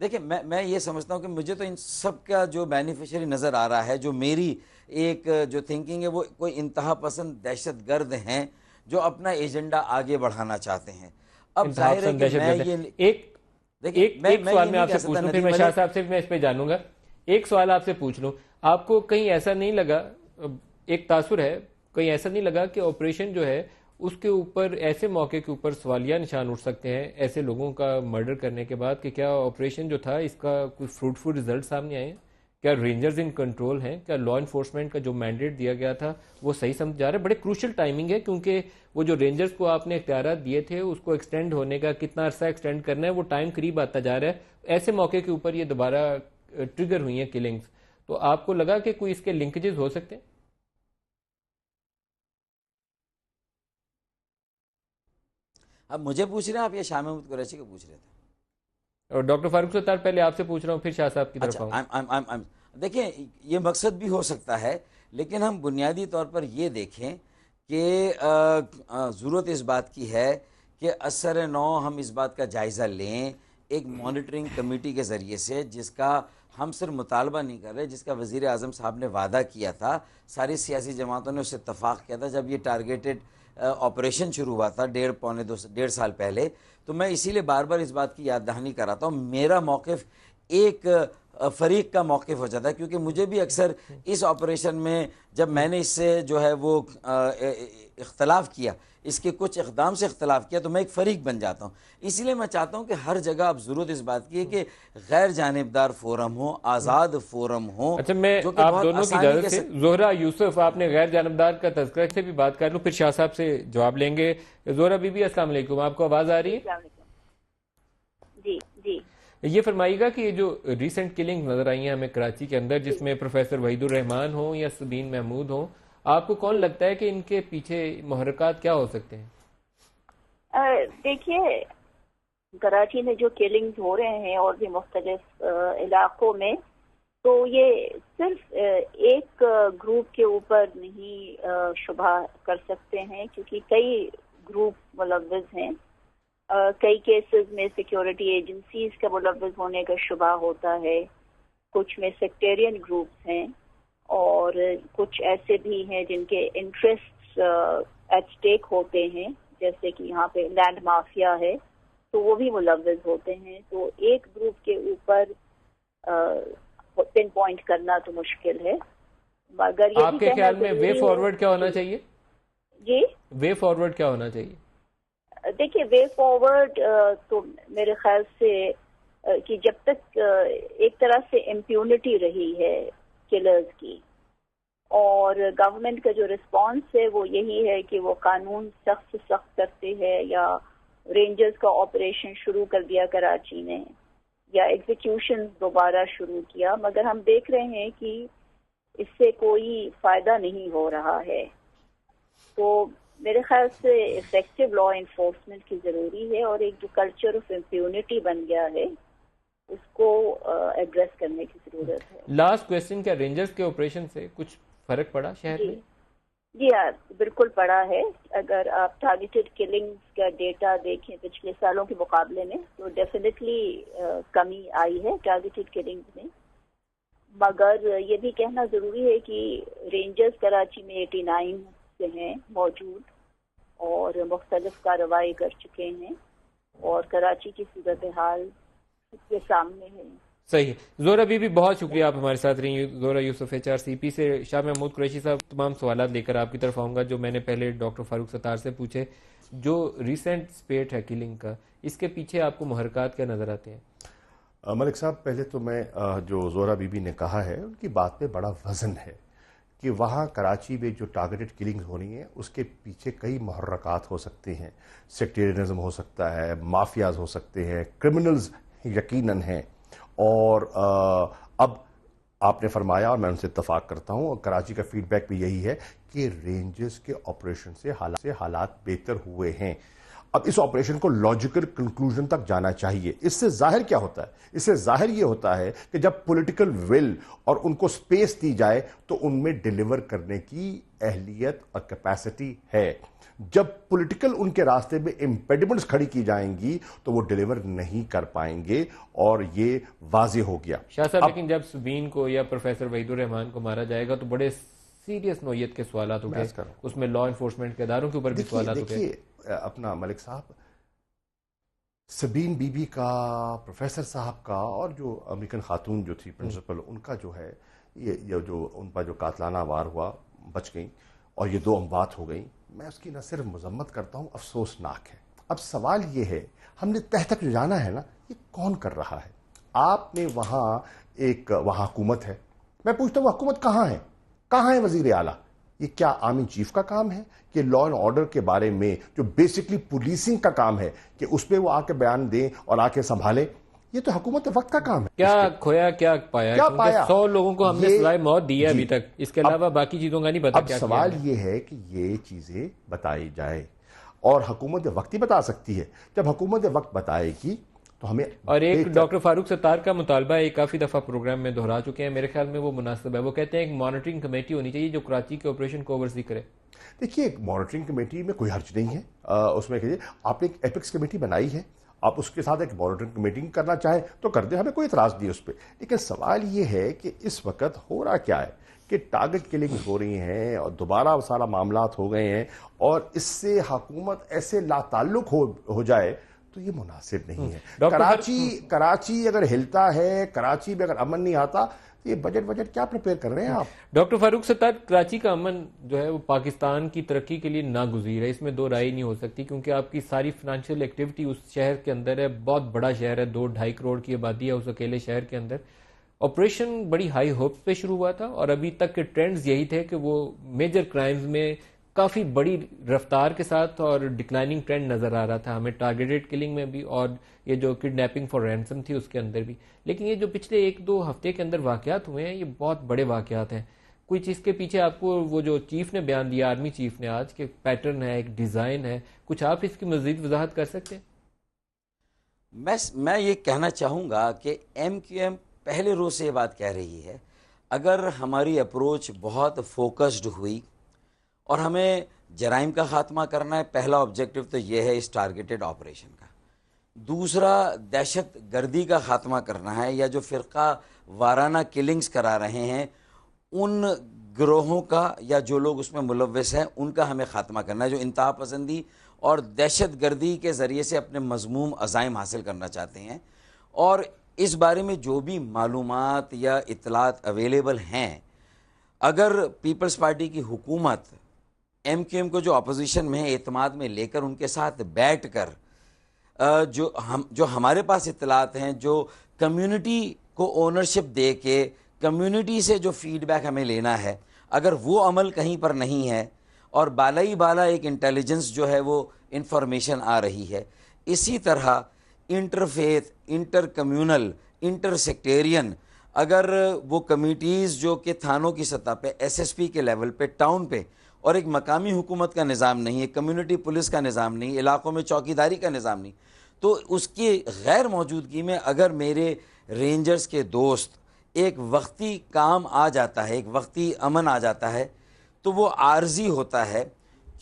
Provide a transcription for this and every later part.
دیکھیں میں یہ سمجھتا ہوں کہ مجھے تو ان سب کا جو بینیفیشری نظر آ رہا ہے، جو میری ایک جو تھنکنگ ہے، وہ کوئی انتہا پسند دہشت گرد ہیں جو اپنا ایجنڈا آگے بڑھانا چاہتے ہیں. اب انتہا ظاہر ہے پسند کہ دہشت میں گرد ہے. یہ دیکھیں ایک میں سوال یہ میں نہیں آپ سے کہہ سکتا پوچھ لوں، پھر ندیم میں شاہ ملک. صاحب سے میں اس پہ جانوں گا. ایک سوال آپ سے پوچھ لوں، آپ کو کہیں ایسا نہیں لگا، ایک تاثر ہے، کہیں ایسا نہیں لگا کہ آپریشن جو ہے اس کے اوپر ایسے موقع کے اوپر سوالیہ نشان اٹھ سکتے ہیں ایسے لوگوں کا مرڈر کرنے کے بعد، کہ کیا آپریشن جو تھا اس کا کوئی فروٹفل رزلٹ سامنے آئے ہیں؟ کیا رینجرز ان کنٹرول ہیں؟ کیا لا انفورسمنٹ کا جو مینڈیٹ دیا گیا تھا وہ صحیح سمجھ جا رہا ہے؟ بڑے کروشل ٹائمنگ ہے، کیونکہ وہ جو رینجرز کو آپ نے اختیارات دیے تھے اس کو ایکسٹینڈ ہونے کا کتنا عرصہ ایکسٹینڈ کرنا ہے، وہ ٹائم قریب آتا جا رہا ہے. ایسے موقع کے اوپر یہ دوبارہ ٹریگر ہوئی ہیں کلنگز، تو آپ کو لگا کہ کوئی اس کے لنکیجز ہو سکتے ہیں؟ اب مجھے پوچھ رہے ہیں آپ یا شاہ محمود قریشی کو پوچھ رہے تھے؟ اور ڈاکٹر فاروق ستار پہلے آپ سے پوچھ رہا ہوں، پھر شاہ صاحب کی طرف آؤں. اچھا، دیکھیں یہ مقصد بھی ہو سکتا ہے، لیکن ہم بنیادی طور پر یہ دیکھیں کہ ضرورت اس بات کی ہے کہ اثر نو ہم اس بات کا جائزہ لیں ایک مانیٹرنگ کمیٹی کے ذریعے سے، جس کا ہم صرف مطالبہ نہیں کر رہے، جس کا وزیر اعظم صاحب نے وعدہ کیا تھا، ساری سیاسی جماعتوں نے اس سے اتفاق کیا تھا جب یہ ٹارگیٹڈ آپریشن شروع ہوا تھا 1.5 سال پہلے. تو میں اسی لیے بار بار اس بات کی یاد دہانی کراتا ہوں. میرا موقف ایک فریق کا موقف ہو جاتا ہے، کیونکہ مجھے بھی اکثر اس آپریشن میں جب میں نے اس سے جو ہے وہ اختلاف کیا، اس کے کچھ اقدام سے اختلاف کیا، تو میں ایک فریق بن جاتا ہوں. اسی لیے میں چاہتا ہوں کہ ہر جگہ اب ضرورت اس بات کی ہے کہ غیر جانبدار فورم ہو، آزاد فورم ہو. اچھا، میں جو کہ آپ بہت دونوں کی آسانی اجازت سے زہرہ یوسف، آپ نے غیر جانبدار کا تذکرہ سے بھی بات کر لوں، پھر شاہ صاحب سے جواب لیں گے. زہرہ بی بی السلام علیکم، آپ کو آواز آ رہی ہے؟ السلام علیکم. جی جی، یہ فرمائیے گا کہ یہ جو ریسنٹ کلنگ نظر آئی ہیں ہمیں کراچی کے اندر، جس میں پروفیسر وحید الرحمان ہوں یا سبین محمود ہوں، آپ کو کون لگتا ہے کہ ان کے پیچھے محرکات کیا ہو سکتے ہیں؟ دیکھیے، کراچی میں جو کلنگز ہو رہے ہیں اور بھی مختلف علاقوں میں، تو یہ صرف ایک گروپ کے اوپر نہیں شبہ کر سکتے ہیں، کیونکہ کئی گروپ ملوث ہیں. کئی کیسز میں سیکیورٹی ایجنسیز کا ملوث ہونے کا شبہ ہوتا ہے، کچھ میں سیکٹیرین گروپس ہیں، اور کچھ ایسے بھی ہیں جن کے انٹرسٹ ایٹ اسٹیک ہوتے ہیں، جیسے کہ یہاں پہ لینڈ مافیا ہے، تو وہ بھی ملوث ہوتے ہیں. تو ایک گروپ کے اوپر پن پوائنٹ کرنا تو مشکل ہے، مگر آپ کے خیال میں وے فارورڈ کیا ہونا چاہیے؟ جی، وے فارورڈ کیا ہونا چاہیے؟ دیکھیے، وے فارورڈ تو میرے خیال سے کہ جب تک ایک طرح سے امپیونٹی رہی ہے کلرز کی، اور گورنمنٹ کا جو رسپانس ہے وہ یہی ہے کہ وہ قانون سخت سے سخت کرتے ہیں، یا رینجرز کا آپریشن شروع کر دیا کراچی میں، یا ایگزیکیوشن دوبارہ شروع کیا، مگر ہم دیکھ رہے ہیں کہ اس سے کوئی فائدہ نہیں ہو رہا ہے. تو میرے خیال سے افیکٹو لا انفورسمنٹ کی ضروری ہے، اور ایک جو کلچر آف امپیونٹی بن گیا ہے اس کو ایڈریس کرنے کی ضرورت ہے. لاسٹ کویسچن، کیا رینجرز کے آپریشن سے کچھ فرق پڑا شہر میں؟ جی ہاں، بالکل پڑا ہے. اگر آپ ٹارگیٹڈ کلنگز کا ڈیٹا دیکھیں پچھلے سالوں کے مقابلے میں، تو ڈیفینیٹلی کمی آئی ہے ٹارگیٹڈ کلنگز میں. مگر یہ بھی کہنا ضروری ہے کہ رینجرز کراچی میں 89 سے ہیں موجود، اور مختلف کارروائی کر چکے ہیں، اور کراچی کی صورتحال کے سامنے ہے. صحیح. زہرہ بی بی، بہت شکریہ، آپ ہمارے ساتھ رہی. زہرہ یوسف HRCP سے. شاہ محمود قریشی صاحب، تمام سوالات لے کر آپ کی طرف آؤں گا جو میں نے پہلے ڈاکٹر فاروق ستار سے پوچھے. جو ریسنٹ سپیٹ ہے کلنگ کا، اس کے پیچھے آپ کو محرکات کیا نظر آتے ہیں؟ ملک صاحب، پہلے تو میں جو زہرہ بی بی نے کہا ہے ان کی بات پہ بڑا وزن ہے کہ وہاں کراچی میں جو ٹارگیٹڈ کلنگ ہونی ہے اس کے پیچھے کئی محرکات ہو سکتے ہیں. سیکٹیرینزم ہو سکتا ہے، مافیاز ہو سکتے ہیں، کرمنلز یقیناً ہیں. اور اب آپ نے فرمایا، اور میں ان سے اتفاق کرتا ہوں، اور کراچی کا فیڈ بیک بھی یہی ہے کہ رینجز کے آپریشن سے حالات بہتر ہوئے ہیں. اب اس آپریشن کو لاجیکل کنکلوژن تک جانا چاہیے. اس سے ظاہر کیا ہوتا ہے؟ اس سے ظاہر یہ ہوتا ہے کہ جب پولیٹیکل ول اور ان کو سپیس دی جائے تو ان میں ڈیلیور کرنے کی اہلیت اور کیپیسٹی ہے. جب پولیٹیکل ان کے راستے میں امپیڈمنٹس کھڑی کی جائیں گی تو وہ ڈیلیور نہیں کر پائیں گے, اور یہ واضح ہو گیا. شاہ صاحب لیکن جب سبین کو یا پروفیسر وحید الرحمان کو مارا جائے گا تو بڑے سیریس نوعیت کے سوالات اٹھے, اس میں لا انفورسمنٹ کے اداروں کے اوپر بھی سوالات اٹھے. دیکھیے اپنا ملک صاحب, سبین بی بی کا, پروفیسر صاحب کا, اور جو امریکن خاتون جو تھی پرنسپل, ان کا جو ہے یہ جو ان پر جو قاتلانہ وار ہوا, بچ گئیں, اور یہ 2 اموات ہو گئیں, میں اس کی نہ صرف مذمت کرتا ہوں, افسوسناک ہے. اب سوال یہ ہے, ہم نے تہ تک جو جانا ہے نا, یہ کون کر رہا ہے؟ آپ نے وہاں حکومت ہے, میں پوچھتا ہوں حکومت کہاں ہے؟ کہاں ہے وزیر اعلیٰ؟ یہ کیا آرمی چیف کا کام ہے کہ لا اینڈ آرڈر کے بارے میں جو بیسکلی پولیسنگ کا کام ہے کہ اس پہ وہ آ کے بیان دیں اور آ کے سنبھالیں؟ یہ تو حکومت وقت کا کام ہے. کیا کھویا کیا پایا؟ 100 لوگوں کو ہم نے سزائے موت دی ہے ابھی تک, اس کے علاوہ باقی چیزوں کا نہیں پتا. اب سوال یہ ہے کہ یہ چیزیں بتائی جائے, اور حکومت وقت ہی بتا سکتی ہے. جب حکومت وقت بتائے گی تو ہمیں. اور ایک ڈاکٹر فاروق ستار کا مطالبہ ایک کافی دفعہ پروگرام میں دہرا چکے ہیں, میرے خیال میں وہ مناسب ہے. وہ کہتے ہیں ایک مانیٹرنگ کمیٹی ہونی چاہیے جو کراچی کے آپریشن کو اوورسی کرے. دیکھیے ایک مانیٹرنگ کمیٹی میں کوئی حرج نہیں ہے, اس میں آپ نے ایک ایپکس کمیٹی بنائی ہے, آپ اس کے ساتھ ایک مانیٹرنگ میٹنگ کرنا چاہیں تو کر دیں, ہمیں کوئی اعتراض نہیں اس پہ. لیکن سوال یہ ہے کہ اس وقت ہو رہا کیا ہے کہ ٹارگٹ کلنگ ہو رہی ہیں اور دوبارہ سارا معاملات ہو گئے ہیں, اور اس سے حکومت ایسے لا تعلق ہو جائے تو یہ مناسب نہیں ہے. کراچی اگر ہلتا ہے, کراچی میں اگر امن نہیں آتا, یہ بجٹ کیا پریپیئر کر رہے ہیں آپ؟ ڈاکٹر فاروق ستار, کراچی کا امن جو ہے وہ پاکستان کی ترقی کے لیے ناگزیر ہے, اس میں 2 رائے نہیں ہو سکتی, کیونکہ آپ کی ساری فنانشیل ایکٹیویٹی اس شہر کے اندر ہے. بہت بڑا شہر ہے, 2-2.5 کروڑ کی آبادی ہے اس اکیلے شہر کے اندر. آپریشن بڑی ہائی ہوپس پہ شروع ہوا تھا, اور ابھی تک کے ٹرینڈز یہی تھے کہ وہ میجر کرائمز میں کافی بڑی رفتار کے ساتھ اور ڈکلائننگ ٹرینڈ نظر آ رہا تھا ہمیں, ٹارگیٹڈ کلنگ میں بھی اور یہ جو کڈنیپنگ فار رینسم تھی اس کے اندر بھی. لیکن یہ جو پچھلے 1-2 ہفتے کے اندر واقعات ہوئے ہیں, یہ بہت بڑے واقعات ہیں. کوئی چیز کے پیچھے آپ کو وہ جو چیف نے بیان دیا, آرمی چیف نے آج, کہ پیٹرن ہے, ایک ڈیزائن ہے, کچھ آپ اس کی مزید وضاحت کر سکتے ہیں؟ میں یہ کہنا چاہوں گا کہ MQM پہلے روز سے یہ بات کہہ رہی ہے, اگر ہماری اپروچ بہت فوکسڈ ہوئی اور ہمیں جرائم کا خاتمہ کرنا ہے, پہلا آبجیکٹو تو یہ ہے اس ٹارگیٹڈ آپریشن کا. دوسرا دہشت گردی کا خاتمہ کرنا ہے, یا جو فرقہ وارانہ کلنگز کرا رہے ہیں ان گروہوں کا, یا جو لوگ اس میں ملوث ہیں ان کا ہمیں خاتمہ کرنا ہے, جو انتہا پسندی اور دہشت گردی کے ذریعے سے اپنے مذموم عزائم حاصل کرنا چاہتے ہیں. اور اس بارے میں جو بھی معلومات یا اطلاعات اویلیبل ہیں, اگر پیپلز پارٹی کی حکومت MQM کو جو اپوزیشن میں اعتماد میں لے کر ان کے ساتھ بیٹھ کر جو ہمارے پاس اطلاعات ہیں, جو کمیونٹی کو اونرشپ دے کے کمیونٹی سے جو فیڈ بیک ہمیں لینا ہے, اگر وہ عمل کہیں پر نہیں ہے اور بالا ایک انٹیلیجنس جو ہے وہ انفارمیشن آ رہی ہے, اسی طرح interfaith, inter communal, inter sectarian اگر وہ کمیٹیز جو کہ تھانوں کی سطح پہ, SSP کے لیول پہ, ٹاؤن پہ, اور ایک مقامی حکومت کا نظام نہیں ہے, کمیونٹی پولیس کا نظام نہیں, علاقوں میں چوکیداری کا نظام نہیں, تو اس کی غیر موجودگی میں اگر میرے رینجرز کے دوست ایک وقتی کام آ جاتا ہے, ایک وقتی امن آ جاتا ہے, تو وہ عارضی ہوتا ہے,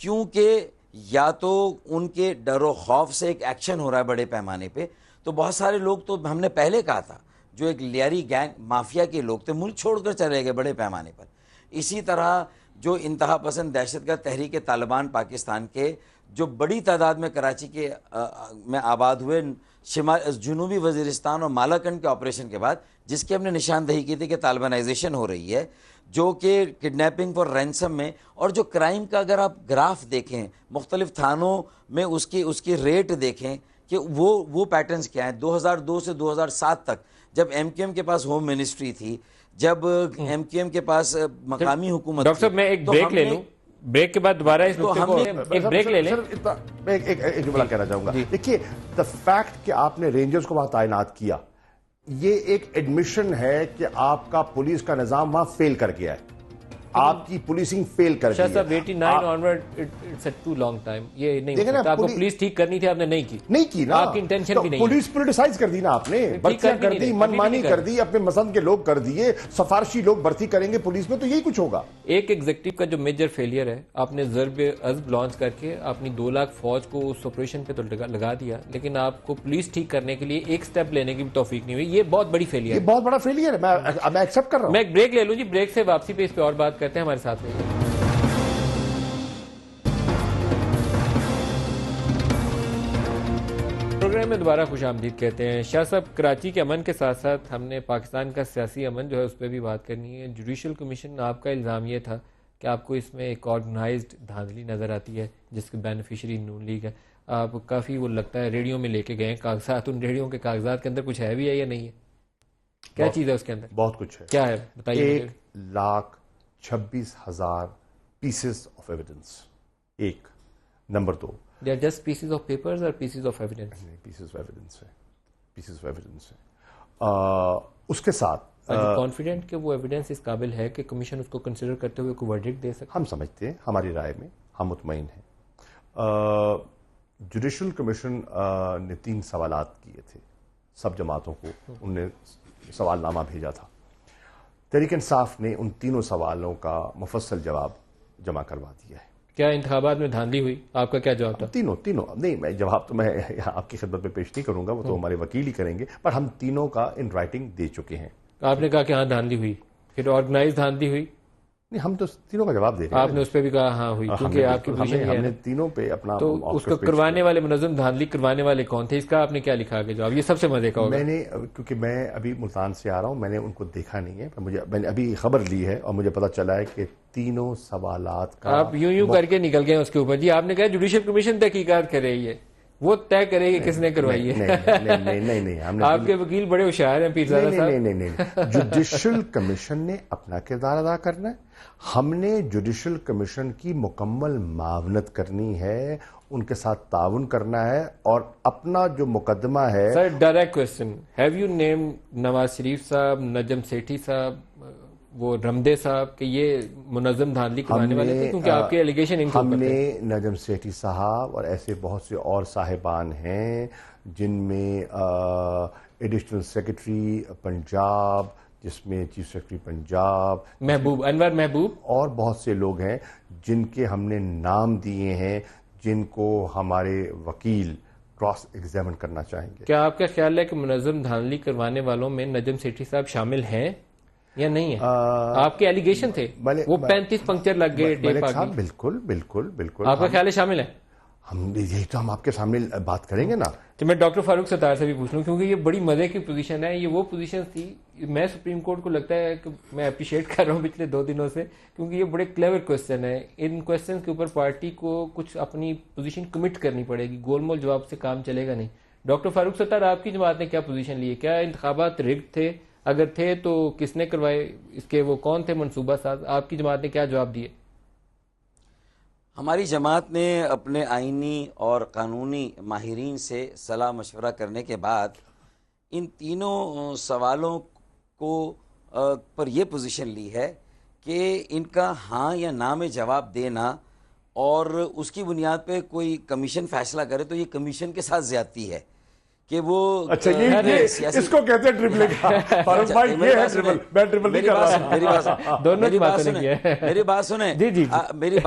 کیونکہ یا تو ان کے ڈر و خوف سے ایک ایکشن ہو رہا ہے بڑے پیمانے پہ. تو بہت سارے لوگ تو ہم نے پہلے کہا تھا جو ایک لیاری گینگ مافیا کے لوگ تھے, ملک چھوڑ کر چلے گئے بڑے پیمانے پر. اسی طرح جو انتہا پسند دہشت گرد تحریک طالبان پاکستان کے جو بڑی تعداد میں کراچی کے میں آباد ہوئے, جنوبی وزیرستان اور مالاکنڈ کے آپریشن کے بعد, جس کی ہم نے نشاندہی کی تھی کہ طالبانائزیشن ہو رہی ہے, جو کہ کڈنیپنگ فار رینسم میں, اور جو کرائم کا اگر آپ گراف دیکھیں مختلف تھانوں میں اس کی ریٹ دیکھیں کہ وہ پیٹرنز کیا ہیں. 2002 سے 2007 تک جب MQM کے پاس ہوم منسٹری تھی, جب MQM کے پاس مقامی حکومت. ڈاکٹر صاحب میں ایک بریک لے لوں, بریک کے بعد دوبارہ اس نقطے کو ایک بریک لے لیں. میں ایک جملہ کہنا چاہوں گا. دیکھیے دا فیکٹ کہ آپ نے رینجرز کو وہاں تعینات کیا, یہ ایک ایڈمیشن ہے کہ آپ کا پولیس کا نظام وہاں فیل کر گیا ہے. آپ کی پولیسنگ فیل کر شاہ گئی صاحب ہے 89 onward it's a too long time. یہ نہیں ہو سکتا. آپ کو پولیس ٹھیک کرنی تھی, آپ نے نہیں کی نا, آپ کی انٹینشن بھی نہیں ہے. پولیس پولیٹیسائز کر دی نا آپ نے, برتیاں کر دی, من مانی کر دی, اپنے مسند کے لوگ کر دیے, سفارشی لوگ بھرتی کریں گے پولیس میں, تو یہی کچھ ہوگا. ایک ایگزیکٹو کا جو میجر فیلئر ہے, آپ نے ضرب عزب لانچ کر کے اپنی 2 لاکھ فوج کو اس آپریشن پہ تو لگا دیا, لیکن آپ کو پولیس ٹھیک کرنے کے لیے ایک سٹیپ لینے کی بھی توفیق نہیں ہوئی. یہ بہت بڑی فیلئر ہے, یہ بہت بڑا فیلئر ہے. میں ایکسپٹ کر رہا ہوں. میں ایک بریک لے لوں جی, بریک سے واپسی پہ اس پہ اور بات کرتے ہیں. ہمارے ساتھ رہیے. پروگرام میں دوبارہ خوش آمدید کہتے ہیں. شاہ صاحب, کراچی کے امن کے ساتھ ساتھ ہم نے پاکستان کا سیاسی امن جو ہے اس پہ بھی بات کرنی ہے. جوڈیشل کمیشن, آپ کا الزام یہ تھا کہ آپ کو اس میں ایک آرگنائزڈ دھاندلی نظر آتی ہے جس کے بینیفیشری نون لیگ ہے. آپ کافی وہ لگتا ہے ریڈیو میں لے کے گئے کاغذات, ان ریڈیو کے کاغذات کے اندر کچھ ہے بھی ہے یا نہیں ہے؟ کیا چیز ہے اس کے اندر؟ بہت کچھ ہے. کیا ہے بتائیے. 1,26,000 پیسز آف ایویڈنس. ایک number 2, they are just pieces of papers or pieces of evidence? Pieces of evidence ہے, پیسز آف ایویڈنس ہے. اس کے ساتھ کانفیڈنٹ کہ وہ ایویڈنس اس قابل ہے کہ کمیشن اس کو کنسیڈر کرتے ہوئے کوئی ورڈکٹ دے سکے؟ ہم سمجھتے ہیں, ہماری رائے میں ہم مطمئن ہیں. جوڈیشل کمیشن نے 3 سوالات کیے تھے سب جماعتوں کو, انہوں نے سوال نامہ بھیجا تھا. تحریک انصاف نے ان 3 سوالوں کا مفصل جواب جمع کروا دیا ہے. کیا انتخابات میں دھاندلی ہوئی؟ آپ کا کیا جواب تھا؟ تینوں نہیں, میں جواب تو میں آپ کی خدمت میں پیش نہیں کروں گا, وہ تو ہمارے وکیل ہی کریں گے, پر ہم تینوں کا ان رائٹنگ دے چکے ہیں. آپ نے کہا کہ ہاں دھاندلی ہوئی, پھر آرگنائز دھاندلی ہوئی؟ نہیں, ہم تو تینوں کا جواب دے رہے ہیں. آپ نے اس پہ بھی کہا ہاں ہوئی, کیونکہ آپ کی پوزیشن ہم نے تینوں پہ اپنا. تو اس کو کروانے والے, منظم دھاندلی کروانے والے کون تھے, اس کا آپ نے کیا لکھا آگے جواب؟ یہ سب سے مزے کا ہوگا. میں نے, کیونکہ میں ابھی ملتان سے آ رہا ہوں, میں نے ان کو دیکھا نہیں ہے, میں نے ابھی خبر لی ہے اور مجھے پتا چلا ہے کہ تینوں سوالات کا آپ یوں کر کے نکل گئے اس کے اوپر. جی آپ نے کہا جوڈیشل کمیشن تحقیقات کر رہی ہے, وہ طے کرے گی کس نے کروائی ہے. نہیں, ہم نے, آپ کے وکیل بڑے ہوشیار ہیں پیرزادہ صاحب. نہیں, جوڈیشل کمیشن نے اپنا کردار ادا کرنا ہے. ہم نے جوڈیشل کمیشن کی مکمل معاونت کرنی ہے, ان کے ساتھ تعاون کرنا ہے, اور اپنا جو مقدمہ ہے. Sir direct question, have you name Nawaz Sharif صاحب, نجم سیٹھی صاحب, وہ رمدے صاحب, کہ یہ منظم دھاندلی کروانے والے تھے؟ کیونکہ آپ کے ایلیگیشن ان کے اوپر تھے. ہم نے نجم سیٹھی صاحب اور ایسے بہت سے اور صاحبان ہیں جن میں ایڈیشنل سیکرٹری پنجاب, جس میں چیف سیکرٹری پنجاب محبوب, انور محبوب, اور بہت سے لوگ ہیں جن کے ہم نے نام دیے ہیں, جن کو ہمارے وکیل کراس ایگزامن کرنا چاہیں گے. کیا آپ کا خیال ہے کہ منظم دھاندلی کروانے والوں میں نجم سیٹھی صاحب شامل ہیں یا نہیں ہیں؟ آپ کے ایلیگیشن تھے, وہ 35 پنکچر لگ گئے ٹیپ آ گئی. بالکل. آپ کا خیال ہے شامل ہیں؟ یہی تو ہم آپ کے سامنے بات کریں گے نا. تو میں ڈاکٹر فاروق ستار سے بھی پوچھ لوں, کیونکہ یہ بڑی مزے کی پوزیشن ہے. یہ وہ پوزیشن تھی, میں سپریم کورٹ کو لگتا ہے کہ میں اپریشیٹ کر رہا ہوں پچھلے 2 دنوں سے, کیونکہ یہ بڑے کلیور کوسچن ہے. ان کوسچن کے اوپر پارٹی کو کچھ اپنی پوزیشن کمٹ کرنی پڑے گی, گول مول جواب سے کام چلے گا نہیں. ڈاکٹر فاروق ستار, آپ کی جماعت نے کیا پوزیشن لی ہے؟ کیا انتخابات رگڈ تھے؟ اگر تھے تو کس نے کروائے, اس کے وہ کون تھے منصوبہ ساز؟ آپ کی جماعت نے کیا جواب دیے؟ ہماری جماعت نے اپنے آئینی اور قانونی ماہرین سے صلاح مشورہ کرنے کے بعد ان تینوں سوالوں کو پر یہ پوزیشن لی ہے کہ ان کا ہاں یا نہ میں جواب دینا, اور اس کی بنیاد پہ کوئی کمیشن فیصلہ کرے تو یہ کمیشن کے ساتھ زیادتی ہے کہ وہ. اچھا, یہ اس کو کہتے ہیں ٹرپلنگ. فاروق بھائی یہ ہے ٹرپل, میں ٹرپل نہیں کر رہا. میری بات سنیں, میری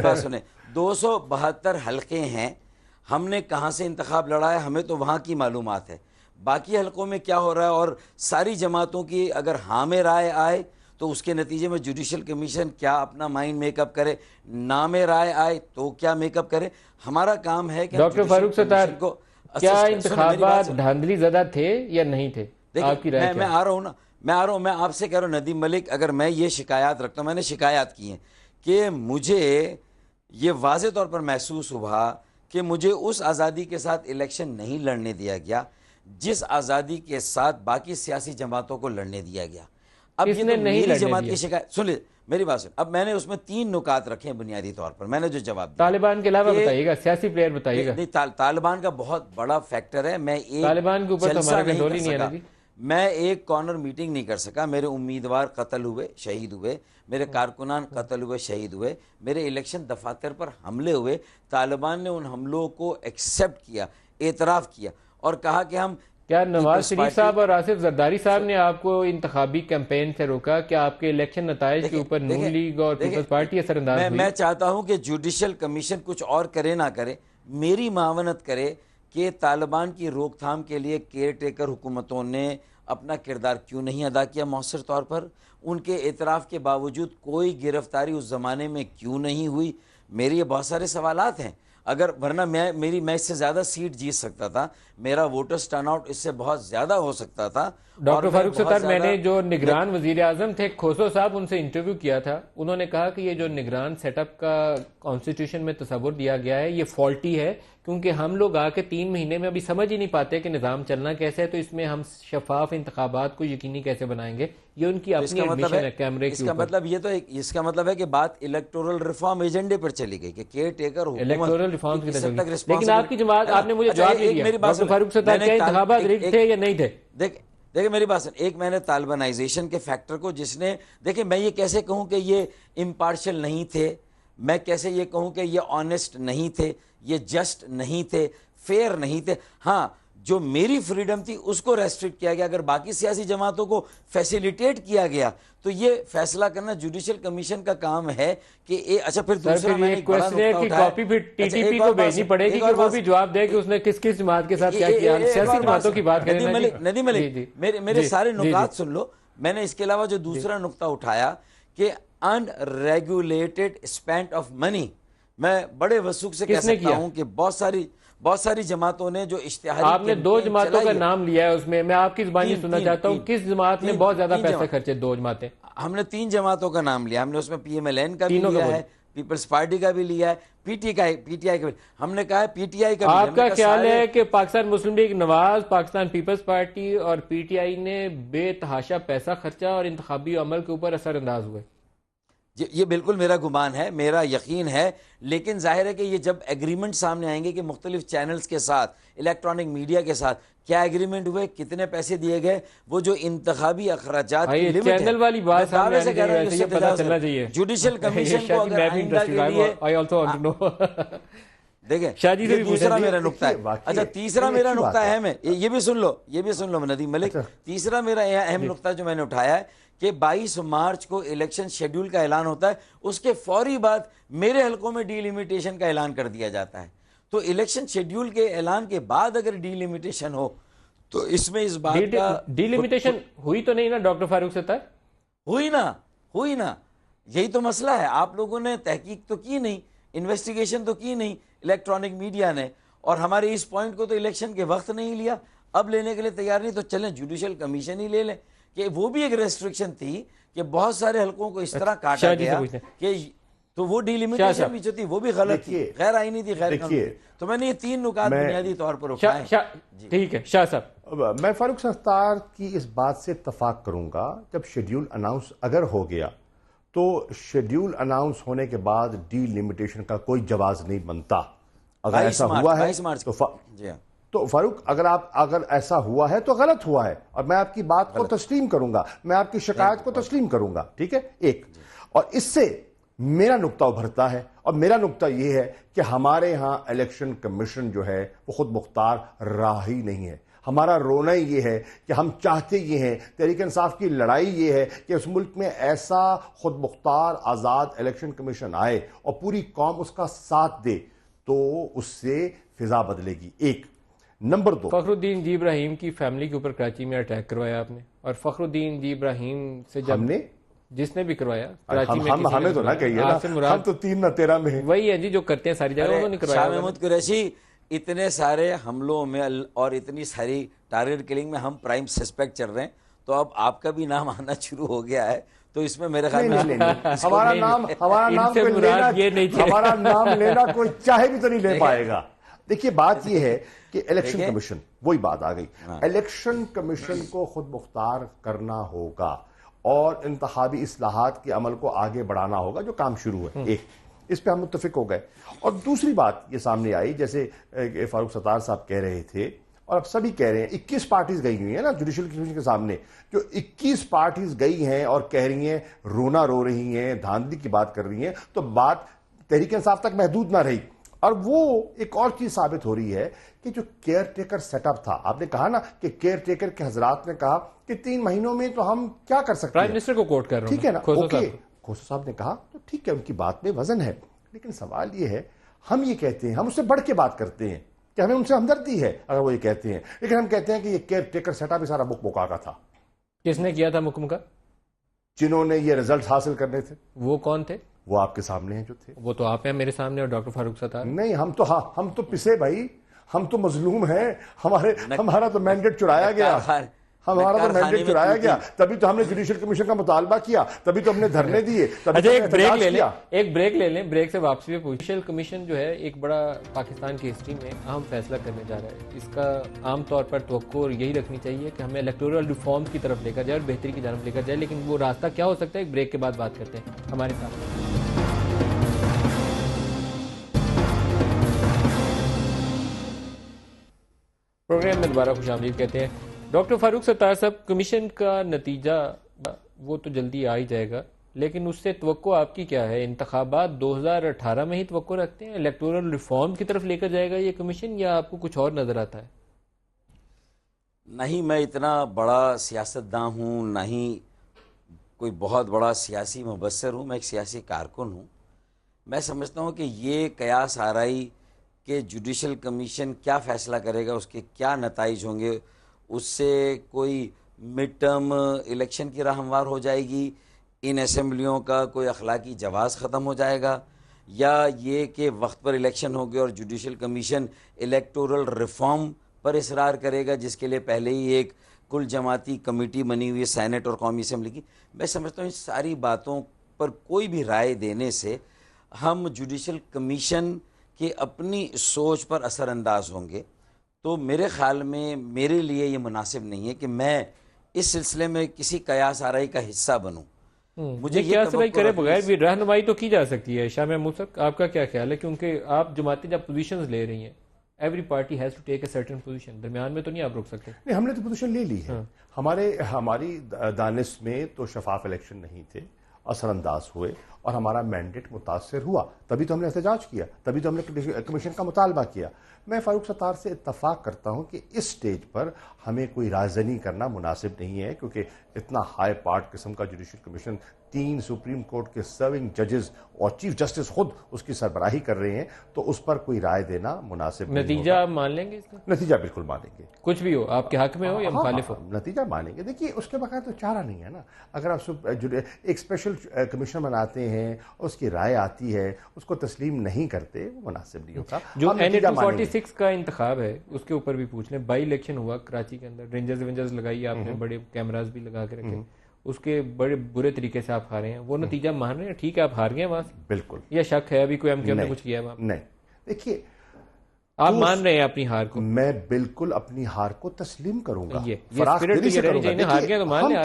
بات سنیں. 272 حلقے ہیں, ہم نے کہاں سے انتخاب لڑا ہے ہمیں تو وہاں کی معلومات ہے. باقی حلقوں میں کیا ہو رہا ہے, اور ساری جماعتوں کی اگر ہاں میں رائے آئے تو اس کے نتیجے میں جوڈیشل کمیشن کیا اپنا مائنڈ میک اپ کرے, نہ میں رائے آئے تو کیا میک اپ کرے. ہمارا کام ہے کہ ڈاکٹر فاروق ستار, کیا انتخابات دھاندلی زدہ تھے یا نہیں تھے؟ آپ کی رائے میں آ رہا ہوں, میں آپ سے کہہ رہا ہوں ندیم ملک, اگر میں یہ شکایات رکھتا ہوں, میں نے شکایات کی ہیں کہ مجھے یہ واضح طور پر محسوس ہوا کہ مجھے اس آزادی کے ساتھ الیکشن نہیں لڑنے دیا گیا جس آزادی کے ساتھ باقی سیاسی جماعتوں کو لڑنے دیا گیا. اب یہ تو میری جماعت کی شکایت سن لے, میری بات سن. اب میں نے اس میں 3 نکات رکھے ہیں بنیادی طور پر, میں نے جو جواب دیا. طالبان کے علاوہ بتائیے گا, سیاسی پلیئر بتائیے گا. نہیں, طالبان کا بہت بڑا فیکٹر ہے. میں ایک طالبان کے اوپر تو ہمارا کنٹرول ہی نہیں ہے نا جی. میں ایک کارنر میٹنگ نہیں کر سکا. میرے امیدوار قتل ہوئے, شہید ہوئے, میرے کارکنان قتل ہوئے, شہید ہوئے, میرے الیکشن دفاتر پر حملے ہوئے. طالبان نے ان حملوں کو ایکسیپٹ کیا, اعتراف کیا اور کہا کہ ہم کیا نواز شریف صاحب اور آصف زرداری صاحب نے آپ کو انتخابی کیمپین سے روکا؟ کیا آپ کے الیکشن نتائج کے اوپر نون لیگ اور پیپلز پارٹی اثر انداز ہوئی؟ میں چاہتا ہوں کہ جوڈیشل کمیشن کچھ اور کرے نہ کرے, میری معاونت کرے کہ طالبان کی روک تھام کے لیے کیئر ٹیکر حکومتوں نے اپنا کردار کیوں نہیں ادا کیا مؤثر طور پر. ان کے اعتراف کے باوجود کوئی گرفتاری اس زمانے میں کیوں نہیں ہوئی. میرے یہ بہت سارے سوالات ہیں. اگر ورنہ میں اس سے زیادہ سیٹ جیت سکتا تھا, میرا ووٹرز ٹرن آؤٹ اس سے بہت زیادہ ہو سکتا تھا. ڈاکٹر فاروق ستار, میں نے جو نگران وزیر اعظم تھے کھوسو صاحب, ان سے انٹرویو کیا تھا. انہوں نے کہا کہ یہ جو نگران سیٹ اپ کا کانسٹیٹیوشن میں تصور دیا گیا ہے یہ فالٹی ہے, کیونکہ ہم لوگ آ کے 3 مہینے میں ابھی سمجھ ہی نہیں پاتے کہ نظام چلنا کیسے ہے, تو اس میں ہم شفاف انتخابات کو یقینی کیسے بنائیں گے. یہ ان کی اپنی ایڈمیشن ہے کیمرے کے اوپر. اس کا مطلب ہے کہ بات الیکٹورل ریفارم ایجنڈے پر چلی گئی کہ کیئر ٹیکر الیکٹورل ریفارم کی طرف. لیکن آپ کی جماعت, آپ نے مجھے جواب نہیں دیا ڈاکٹر فاروق ستار, کیا انتخابات ریگ تھے یا نہیں تھے؟ دیکھیں میری بات سن, ایک میں نے طالبانائزیشن کے فیکٹر کو جس نے, دیکھیں میں یہ کیسے کہوں کہ یہ امپارشل نہیں تھے, میں کیسے یہ کہوں کہ یہ آنیسٹ نہیں تھے, یہ جسٹ نہیں تھے, فیئر نہیں تھے. ہاں جو میری فریڈم تھی اس کو ریسٹرکٹ کیا گیا. اگر باقی سیاسی جماعتوں کو فیسیلیٹیٹ کیا گیا تو یہ فیصلہ کرنا جوڈیشل کمیشن کا کام ہے کہ اچھا پھر دوسرا میں نے کوشچن ہے کہ کاپی پھر ٹی ٹی پی کو بھیجنی پڑے گی کہ وہ بھی جواب دے کہ اس نے کس کس جماعت کے ساتھ کیا کیا. سیاسی جماعتوں کی بات کریں ندیم ملک, میرے سارے نکات سن لو. میں نے اس کے علاوہ جو دوسرا نقطہ اٹھایا کہ ان ریگولیٹڈ اسپینڈ آف منی, میں بڑے وثوق سے کہہ سکتا ہوں کہ بہت ساری جماعتوں نے جو اشتہاری, آپ نے 2 جماعتوں کا نام لیا ہے اس میں آپ کی زبانی سننا چاہتا ہوں, کس جماعت نے بہت زیادہ پیسے خرچے؟ 2 جماعتیں. ہم نے 3 جماعتوں کا نام لیا. ہم نے اس میں پی ایم ایل این کا بھی لیا ہے, پیپلز پارٹی کا بھی لیا ہے, پی ٹی آئی کا بھی. ہم نے کہا ہے پی ٹی آئی کا بھی. آپ کا خیال ہے کہ پاکستان مسلم لیگ نواز, پاکستان پیپلز پارٹی اور پی ٹی آئی نے بے تحاشا پیسہ خرچا اور انتخابی عمل کے اوپر اثر انداز ہوئے؟ یہ بالکل میرا گمان ہے, میرا یقین ہے. لیکن ظاہر ہے کہ یہ جب ایگریمنٹ سامنے آئیں گے کہ مختلف چینلز کے ساتھ, الیکٹرانک میڈیا کے ساتھ کیا ایگریمنٹ ہوئے, کتنے پیسے دیے گئے, وہ جو انتخابی اخراجات کی لیمٹ ہے, چینل والی بات سامنے آنے کے ویسے یہ پتہ چلنا چاہیے. جوڈیشل کمیشن کو اگر آئندہ کے لیے دیکھیں, یہ دوسرا میرا نقطہ ہے. اچھا تیسرا میرا نقطہ اہم ہے, یہ بھی سن لو ندیم ملک. تیسرا میرا اہم نقطہ جو میں نے اٹھایا ہے کہ 22 مارچ کو الیکشن شیڈیول کا اعلان ہوتا ہے, اس کے فوری بعد میرے حلقوں میں ڈی لیمیٹیشن کا اعلان کر دیا جاتا ہے. تو الیکشن شیڈیول کے اعلان کے بعد اگر ڈی لیمیٹیشن ہو تو اس میں اس بات کا ڈی لیمیٹیشن ہوئی تو نہیں نا ڈاکٹر فاروق ستار؟ ہوئی نا, یہی تو مسئلہ ہے. آپ لوگوں نے تحقیق تو کی نہیں, انویسٹیگیشن تو کی نہیں الیکٹرانک میڈیا نے, اور ہمارے اس پوائنٹ کو تو الیکشن کے وقت نہیں لیا, اب لینے کے لیے تیار نہیں. تو چلیں جوڈیشل کمیشن ہی لے لیں. کہ وہ بھی ایک ریسٹرکشن تھی کہ بہت سارے حلقوں کو اس طرح کاٹا گیا کہ تو وہ ڈی لیمیٹیشن بھی جو تھی وہ بھی غلط تھی, غیر آئینی تھی, غیر قانونی تھی. تو میں نے یہ 3 نکات بنیادی طور پر اٹھائے. ٹھیک ہے شاہ صاحب, میں فاروق ستار کی اس بات سے اتفاق کروں گا. جب شیڈیول اناؤنس اگر ہو گیا تو شیڈیول اناؤنس ہونے کے بعد ڈی لیمیٹیشن کا کوئی جواز نہیں بنتا. اگر ایسا ہوا ہے تو فاروق, اگر ایسا ہوا ہے تو غلط ہوا ہے, اور میں آپ کی بات کو تسلیم کروں گا, میں آپ کی شکایت کو تسلیم کروں گا. ٹھیک ہے, ایک. اور اس سے میرا نقطہ ابھرتا ہے, اور میرا نقطہ یہ ہے کہ ہمارے ہاں الیکشن کمیشن جو ہے وہ خود مختار راہ ہی نہیں ہے. ہمارا رونا یہ ہے کہ ہم چاہتے یہ ہیں, تحریک انصاف کی لڑائی یہ ہے کہ اس ملک میں ایسا خود مختار آزاد الیکشن کمیشن آئے اور پوری قوم اس کا ساتھ دے, تو اس سے فضا بدلے گی. ایک. نمبر 2, فخر الدین جی ابراہیم کی فیملی کے اوپر کراچی میں اٹیک کروایا آپ نے, اور فخر الدین جی ابراہیم سے جب ہم نے جس نے بھی کروایا کراچی میں, ہمیں تو نہ کہیے نا, ہم تو 3 نہ 13 میں ہیں. وہی ہے جی جو کرتے ہیں ساری جگہ, انہوں نے کروایا. شاہ محمود قریشی, اتنے سارے حملوں میں اور اتنی ساری ٹارگٹ کلنگ میں ہم پرائم سسپیکٹ چل رہے ہیں, تو اب آپ کا بھی نام آنا شروع ہو گیا ہے. تو اس میں میرے خیال میں ہمارا نام لینا کوئی چاہے بھی تو نہیں لے پائے گا. دیکھیے بات یہ ہے کہ الیکشن کمیشن, وہی بات آ گئی, الیکشن کمیشن کو خود مختار کرنا ہوگا اور انتخابی اصلاحات کے عمل کو آگے بڑھانا ہوگا, جو کام شروع ہے. ایک, اس پہ ہم متفق ہو گئے. اور دوسری بات یہ سامنے آئی, جیسے فاروق ستار صاحب کہہ رہے تھے, اور اب سبھی کہہ رہے ہیں 21 پارٹیز گئی ہوئی ہیں نا جوڈیشل کمیشن کے سامنے، جو 21 پارٹیز گئی ہیں اور کہہ رہی ہیں، رونا رو رہی ہیں، دھاندلی کی بات کر رہی ہیں، تو بات تحریک انصاف تک محدود نہ رہی. اور وہ ایک اور چیز ثابت ہو رہی ہے کہ جو کیئر ٹیکر سیٹ اپ تھا، آپ نے کہا نا کہ کیئر ٹیکر کے حضرات نے کہا کہ 3 مہینوں میں تو ہم کیا کر سکتے ہیں. پرائم منسٹر کو کوٹ کر رہا ہوں، ٹھیک ہے نا، اوکے، کھوسو صاحب نے کہا تو ٹھیک ہے، ان کی بات میں وزن ہے، لیکن سوال یہ ہے، ہم یہ کہتے ہیں، ہم اس سے بڑھ کے بات کرتے ہیں کہ ہمیں ان سے ہمدردی ہے اگر وہ یہ کہتے ہیں، لیکن ہم کہتے ہیں کہ یہ کیئر ٹیکر سیٹ اپ سارا مکمکا کا تھا. کس نے کیا تھا مکمکا؟ جنہوں نے یہ رزلٹ حاصل کرنے تھے. وہ کون تھے؟ وہ آپ کے سامنے ہیں جو تھے. وہ تو آپ ہیں میرے سامنے اور ڈاکٹر فاروق ستار. نہیں، ہم تو پسے بھائی، ہم تو مظلوم ہیں، ہمارا تو مینڈیٹ چرایا گیا، ہمارا تو مینڈیٹ چرایا گیا، تبھی تو ہم نے جوڈیشل کمیشن کا مطالبہ کیا، تبھی تو ہم نے دھرنے دیے. اچھا ایک بریک لے لیں، بریک سے واپسی پہ جوڈیشل کمیشن جو ہے ایک بڑا پاکستان کی ہسٹری میں اہم فیصلہ کرنے جا رہا ہے. اس کا عام طور پر توقع یہی رکھنی چاہیے کہ ہمیں الیکٹورل ریفارم کی طرف لے کر جائے اور بہتری کی جانب لے کر جائے، لیکن وہ راستہ کیا ہو سکتا ہے ایک بریک کے بعد بات کرتے ہیں. ہمارے ساتھ پروگرام میں دوبارہ خوش آمدید کہتے ہیں. ڈاکٹر فاروق ستار صاحب، کمیشن کا نتیجہ وہ تو جلدی آ ہی جائے گا، لیکن اس سے توقع آپ کی کیا ہے؟ انتخابات 2018 میں ہی توقع رکھتے ہیں؟ الیکٹورل ریفارم کی طرف لے کر جائے گا یہ کمیشن، یا آپ کو کچھ اور نظر آتا ہے؟ نہیں، میں اتنا بڑا سیاستداں ہوں، نہ ہی کوئی بہت بڑا سیاسی مبصر ہوں، میں ایک سیاسی کارکن ہوں. میں سمجھتا ہوں کہ یہ قیاس آرائی کہ جوڈیشل کمیشن کیا فیصلہ کرے گا، اس کے کیا نتائج ہوں گے، اس سے کوئی مڈ ٹرم الیکشن کی راہ ہموار ہو جائے گی، ان اسمبلیوں کا کوئی اخلاقی جواز ختم ہو جائے گا، یا یہ کہ وقت پر الیکشن ہوگی اور جوڈیشل کمیشن الیکٹورل ریفارم پر اصرار کرے گا، جس کے لیے پہلے ہی ایک کل جماعتی کمیٹی بنی ہوئی ہے سینٹ اور قومی اسمبلی کی. میں سمجھتا ہوں ان ساری باتوں پر کوئی بھی رائے دینے سے ہم جوڈیشل کمیشن کہ اپنی سوچ پر اثر انداز ہوں گے. تو میرے خیال میں میرے لیے یہ مناسب نہیں ہے کہ میں اس سلسلے میں کسی قیاس آرائی کا حصہ بنوں. مجھے قیاس آرائی کرے بغیر بھی رہنمائی تو کی جا سکتی ہے. شاہ محمود صاحب، آپ کا کیا خیال ہے؟ کیونکہ آپ جماعتیں جب پوزیشنز لے رہی ہیں، every party has to take a certain position, درمیان میں تو نہیں آپ رک سکتے. نہیں، ہم نے تو پوزیشن لے لی ہے. ہماری دانش میں تو شفاف الیکشن نہیں تھے، اثر انداز ہوئے اور ہمارا مینڈیٹ متاثر ہوا، تبھی تو ہم نے احتجاج کیا، تبھی تو ہم نے کمیشن کا مطالبہ کیا. میں فاروق ستار سے اتفاق کرتا ہوں کہ اس سٹیج پر ہمیں کوئی رازنی کرنا مناسب نہیں ہے، کیونکہ اتنا ہائی پارٹ قسم کا جوڈیشل کمیشن، 3 سپریم کورٹ کے سرونگ ججز اور چیف جسٹس خود اس کی سربراہی کر رہے ہیں، تو اس پر کوئی رائے دینا مناسب نہیں. نتیجہ آپ مان لیں گے اس کا؟ نتیجہ بالکل مانیں گے، کچھ بھی ہو، آپ کے حق میں ہو یا مخالف ہو. نتیجہ مانیں گے. دیکھیے، اس کے بغیر تو چارہ نہیں ہے نا. اگر آپ ایک اسپیشل کمیشن بناتے ہیں، اس کی رائے آتی ہے، اس کو تسلیم نہیں کرتے، وہ مناسب نہیں ہوتا. جو NA-246 کا انتخاب ہے اس کے اوپر بھی پوچھ لیں. بائی الیکشن ہوا کراچی کے اندر، رینجرز لگائی آپ نے، بڑے کیمراز بھی لگا کے رکھے، اس کے بڑے برے طریقے سے آپ ہارے ہیں. وہ نتیجہ مان رہے ہیں ٹھیک ہے آپ ہار گئے وہاں سے؟ بالکل. یا شک ہے ابھی کوئی ایم کیو ایم نے کچھ کیا ہے وہاں؟ نہیں، دیکھیے، آپ مان رہے ہیں اپنی ہار کو؟ میں بالکل اپنی ہار کو تسلیم کروں گا،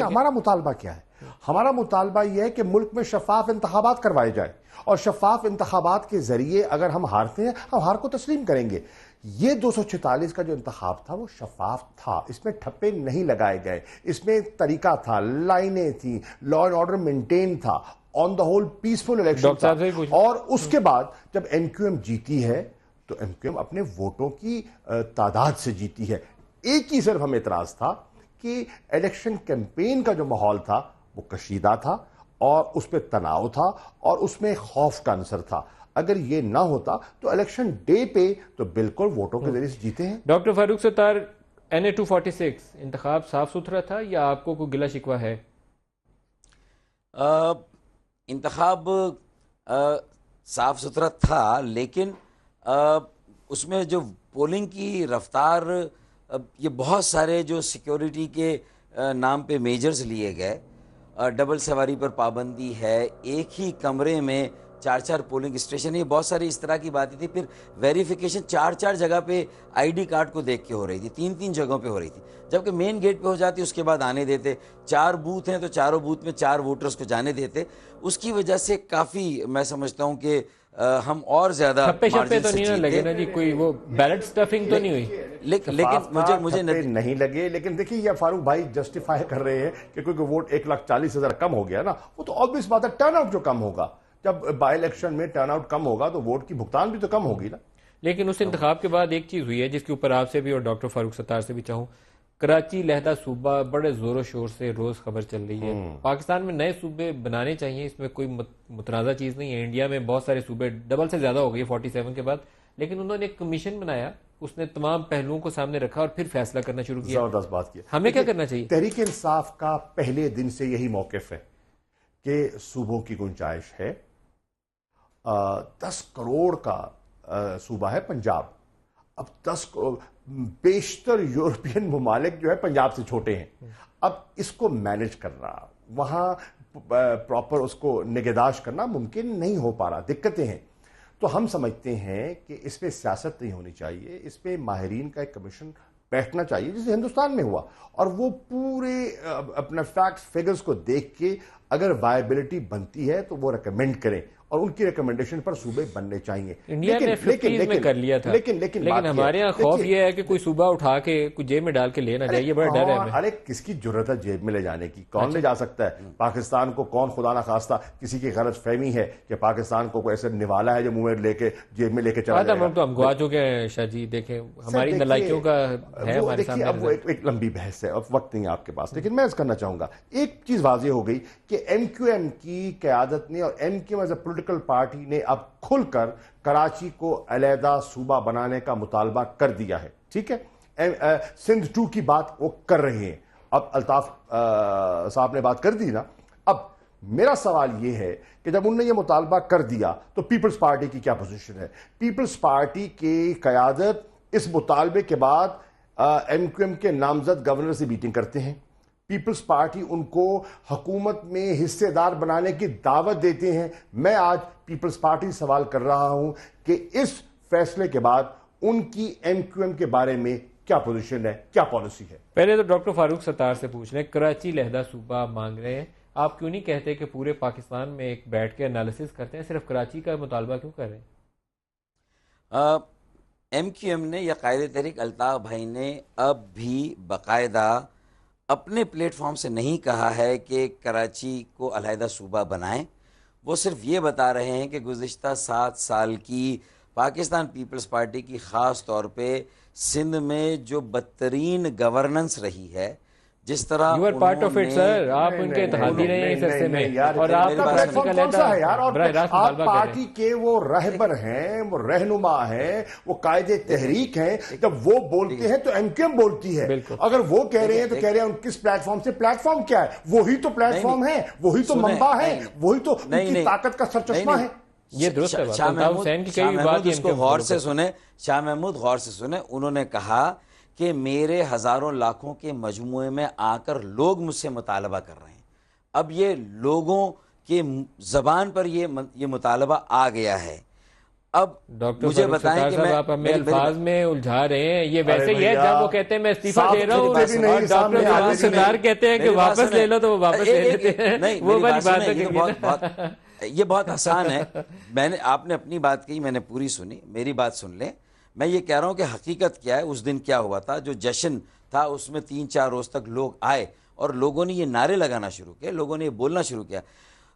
ہمارا مطالبہ کیا ہے؟ ہمارا مطالبہ یہ ہے کہ ملک میں شفاف انتخابات کروائے جائیں، اور شفاف انتخابات کے ذریعے اگر ہم ہارتے ہیں، ہم ہار کو تسلیم کریں گے. یہ 246 کا جو انتخاب تھا وہ شفاف تھا، اس میں ٹھپے نہیں لگائے گئے، اس میں طریقہ تھا، لائنیں تھیں، لا اینڈ آرڈر مینٹین تھا، آن دا ہول پیسفل الیکشن تھا. اور اس کے بعد جب این کیو ایم جیتی ہے تو این کیو ایم اپنے ووٹوں کی تعداد سے جیتی ہے. ایک ہی صرف ہمیں اعتراض تھا کہ الیکشن کیمپین کا جو ماحول تھا وہ کشیدہ تھا، اور اس پہ تناؤ تھا، اور اس میں خوف کا عنصر تھا. اگر یہ نہ ہوتا تو الیکشن ڈے پہ تو بالکل ووٹوں کے ذریعے سے جیتے ہیں. ڈاکٹر فاروق ستار، NA-246 انتخاب صاف ستھرا تھا یا آپ کو کوئی گلہ شکوہ ہے؟ انتخاب صاف ستھرا تھا، لیکن اس میں جو پولنگ کی رفتار، یہ بہت سارے جو سیکیورٹی کے نام پہ میجرز لیے گئے، ڈبل سواری پر پابندی ہے، ایک ہی کمرے میں 4 پولنگ اسٹیشن، یہ بہت ساری اس طرح کی باتیں تھی. پھر ویریفیکیشن 4 جگہ پہ ID کارڈ کو دیکھ کے ہو رہی تھی، 3 جگہوں پہ ہو رہی تھی، جبکہ مین گیٹ پہ ہو جاتی، اس کے بعد آنے دیتے. 4 بوتھ ہیں تو چاروں بوتھ میں 4 ووٹرز کو جانے دیتے. اس کی وجہ سے کافی میں سمجھتا ہوں کہ ہم اور زیادہ چھپے تو نہیں لگے نا جی، کوئی وہ بیلٹ سٹفنگ تو نہیں ہوئی؟ لیکن مجھے نہیں لگے. لیکن دیکھیے یہ فاروق بھائی جسٹیفائی کر رہے ہیں کہ کیونکہ ووٹ 1,40,000 کم ہو گیا نا, وہ تو obvious بات ہے ٹرن آؤٹ جو کم ہوگا, جب بائی الیکشن میں ٹرن آؤٹ کم ہوگا تو ووٹ کی بھگتان بھی تو کم ہوگی نا. لیکن اس انتخاب کے بعد ایک چیز ہوئی ہے جس کے اوپر آپ سے بھی اور ڈاکٹر فاروق ستار سے بھی چاہوں, کراچی علیحدہ صوبہ بڑے زور و شور سے روز خبر چل رہی ہے. پاکستان میں نئے صوبے بنانے چاہیے, اس میں کوئی متنازع چیز نہیں ہے. انڈیا میں بہت سارے صوبے ڈبل سے زیادہ ہو گئی 47 کے بعد, لیکن انہوں نے ایک کمیشن بنایا, اس نے تمام پہلوؤں کو سامنے رکھا اور پھر فیصلہ کرنا شروع کیا. زبردست بات کیا. ہمیں کیا کرنا چاہیے؟ تحریک انصاف کا پہلے دن سے یہی موقف ہے کہ صوبوں کی گنجائش ہے. 10 کروڑ کا صوبہ ہے پنجاب. اب 10 بیشتر یورپین ممالک جو ہے پنجاب سے چھوٹے ہیں. اب اس کو مینج کرنا, وہاں پراپر اس کو نگہداشت کرنا ممکن نہیں ہو پا رہا, دقتیں ہیں. تو ہم سمجھتے ہیں کہ اس پہ سیاست نہیں ہونی چاہیے, اس پہ ماہرین کا ایک کمیشن بیٹھنا چاہیے جسے ہندوستان میں ہوا, اور وہ پورے اپنا فیکٹس فگرز کو دیکھ کے اگر وائبلٹی بنتی ہے تو وہ ریکمینڈ کریں, اور ان کی ریکمنڈیشن پر صوبے بننے چاہیے. انڈیا نے 50s میں کر لیا تھا, لیکن ہمارے یہاں خوف یہ ہے کہ کوئی صوبہ اٹھا کے کوئی جیب میں ڈال کے لے نہ جائے, یہ بڑا ڈر ہے. ارے کس کی جرت ہے جیب میں لے جانے کی؟ کون لے جا سکتا ہے پاکستان کو؟ کون خدا نخواستہ کسی کی غلط فہمی ہے کہ پاکستان کو کوئی ایسے نوالا ہے جو منہ میں لے کے جیب میں لے کے چلا جائے گا؟ تو ہم گوا چکے ہیں شاہ جی, دیکھیں ہماری نالائکیوں کا ہے ہمارے سامنے. اب وہ ایک لمبی بحث ہے, اب وقت نہیں آپ کے پاس, لیکن میں اس کرنا چاہوں گا ایک چیز واضح ہو گئی کہ ایم کیو ایم کی قیادت نے اور M Q M as a political party نے اب کھل کر کراچی کو علیحدہ صوبہ بنانے کا مطالبہ کر دیا ہے. ٹھیک ہے, سندھ 2 کی بات وہ کر رہے ہیں. اب الطاف صاحب نے بات کر دی نا. اب میرا سوال یہ ہے کہ جب انہوں نے یہ مطالبہ کر دیا تو پیپلز پارٹی کی کیا پوزیشن ہے؟ پیپلز پارٹی کی قیادت اس مطالبے کے بعد ایم کیو ایم کے نامزد گورنر سے میٹنگ کرتے ہیں. پیپلز پارٹی ان کو حکومت میں حصے دار بنانے کی دعوت دیتے ہیں. میں آج پیپلز پارٹی سے سوال کر رہا ہوں کہ اس فیصلے کے بعد ان کی ایم کیو ایم کے بارے میں کیا پوزیشن ہے, کیا پالیسی ہے؟ پہلے تو ڈاکٹر فاروق ستار سے پوچھ رہے ہیں, کراچی علیحدہ صوبہ مانگ رہے ہیں, آپ کیوں نہیں کہتے کہ پورے پاکستان میں ایک بیٹھ کے انالیسس کرتے ہیں, صرف کراچی کا مطالبہ کیوں کر رہے ہیں؟ ایم کیو ایم نے یا قائد تحریک الطاف بھائی نے اب بھی باقاعدہ اپنے پلیٹ فارم سے نہیں کہا ہے کہ کراچی کو علیحدہ صوبہ بنائیں. وہ صرف یہ بتا رہے ہیں کہ گزشتہ 7 سال کی پاکستان پیپلز پارٹی کی خاص طور پہ سندھ میں جو بدترین گورننس رہی ہے, جس طرح You are part of it, sir. آپ ان کے اتحادی رہے ہیں اس عرصے میں, اور آپ کا پلیٹ فارم کون سا ہے یار؟ آپ پارٹی کے وہ رہبر ہیں, وہ رہنما ہیں, وہ قائد تحریک ہیں. جب وہ بولتے ہیں تو ایم کیو ایم بولتی ہے. اگر وہ کہہ رہے ہیں تو کہہ رہے ہیں کس پلیٹ فارم سے؟ پلیٹ فارم کیا ہے؟ وہی تو پلیٹ فارم ہے, وہی تو منبع ہے, وہی تو ان کی طاقت کا سرچشمہ ہے. یہ درست ہے. شاہ محمود اس کو غور سے سنیں, شاہ محمود غور سے سنیں. انہوں نے کہا کہ میرے ہزاروں لاکھوں کے مجموعے میں آ کر لوگ مجھ سے مطالبہ کر رہے ہیں. اب یہ لوگوں کے زبان پر یہ مطالبہ آ گیا ہے. اب مجھے بتائیں کہ آپ ہمیں الفاظ میں الجھا رہے ہیں. یہ ویسے ہی ہے جب وہ کہتے ہیں میں استعفیٰ دے رہا ہوں, اور ڈاکٹر فاروق ستار کہتے ہیں کہ واپس لے لو تو وہ واپس لے لیتے ہیں. وہ والی بات ہے, یہ بہت آسان ہے. آپ نے اپنی بات کہی, میں نے پوری سنی, میری بات سن لیں. میں یہ کہہ رہا ہوں کہ حقیقت کیا ہے. اس دن کیا ہوا تھا, جو جشن تھا اس میں 3-4 روز تک لوگ آئے اور لوگوں نے یہ نعرے لگانا شروع کیا, لوگوں نے یہ بولنا شروع کیا.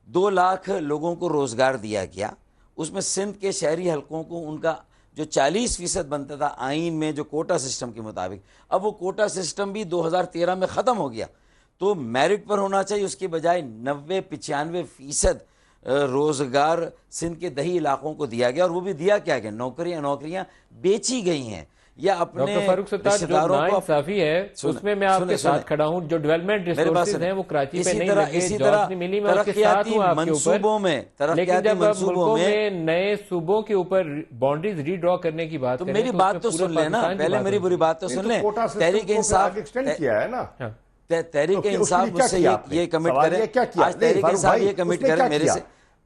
2 لاکھ لوگوں کو روزگار دیا گیا. اس میں سندھ کے شہری حلقوں کو ان کا جو 40% بنتا تھا آئین میں جو کوٹا سسٹم کے مطابق, اب وہ کوٹا سسٹم بھی 2013 میں ختم ہو گیا. تو میرٹ پر ہونا چاہیے, اس کی بجائے 90-95% روزگار سندھ کے دیہی علاقوں کو دیا گیا. اور وہ بھی دیا کیا گیا, نوکریاں بیچی گئی ہیں یا اپنے رشتہ داروں کو. انصافی ہے اس میں میں آپ کے ساتھ کھڑا ہوں. جو ڈیولپمنٹ ریسورسز ہیں وہ کراچی پہ نہیں لگے, جابز نہیں ملی, میں اس کے ساتھ ہوں آپ کے اوپر. لیکن جب ملکوں میں نئے صوبوں کے اوپر باؤنڈریز ری ڈرا کرنے کی بات کریں, میری بات تو سن لیں نا, پہلے میری بری بات تو سن لیں. تحریک انصاف کیا ہے نا, تحریک انصاف مجھ سے یہ کمٹ کرے, آج تحریک انصاف یہ کمٹ کرے میرے سے.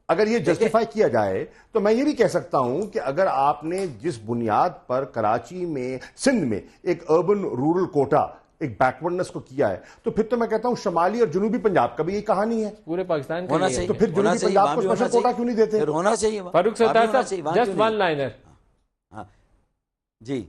اگر یہ جسٹیفائی کیا جائے تو میں یہ بھی کہہ سکتا ہوں کہ اگر آپ نے جس بنیاد پر کراچی میں, سندھ میں ایک اربن رورل کوٹا, ایک بیکورڈنس کو کیا ہے, تو پھر تو میں کہتا ہوں شمالی اور جنوبی پنجاب کا بھی یہی کہانی ہے. پورے پاکستان ہونا چاہیے. تو پھر جنوبی پنجاب کو اسپیشل کوٹا کیوں نہیں دیتے؟ پھر ہونا چاہیے. فاروق ستار صاحب, جسٹ ون لائنر. جی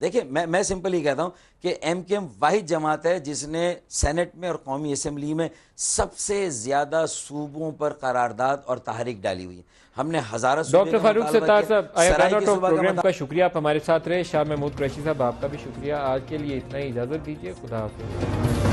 دیکھیں میں سمپل ہی کہتا ہوں کہ ایم کیو ایم واحد جماعت ہے جس نے سینٹ میں اور قومی اسمبلی میں سب سے زیادہ صوبوں پر قرارداد اور تحریک ڈالی ہوئی ہے. ہم نے ہزارہ ڈاکٹر فاروق ستار صاحب سرائی کے صوبہ پروگرام کا شکریہ، آپ ہمارے ساتھ رہے. شاہ محمود قریشی صاحب آپ کا بھی شکریہ. آج کے لیے اتنا ہی، اجازت دیجیے. خدا حافظ.